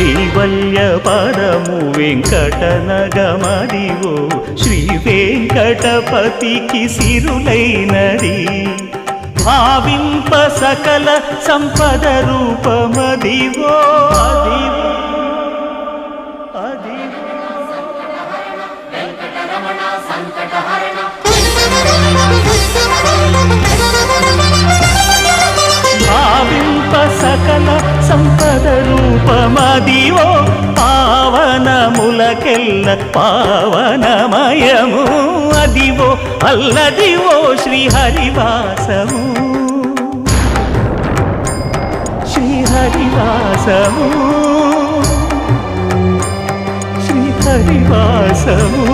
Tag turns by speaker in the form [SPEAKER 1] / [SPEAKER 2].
[SPEAKER 1] కైవల్య పదము వెంకటనగమదివో శ్రీ వెంకటపతికి సిరులైనది భావింప సకల సంపద రూపమదివో అదివో భావింప సకల సంపద రూపమదివో పావనములకెల్ల పావనమయము అదివో అల్లదివో శ్రీహరివాసము శ్రీహరివాసము శ్రీహరివాసము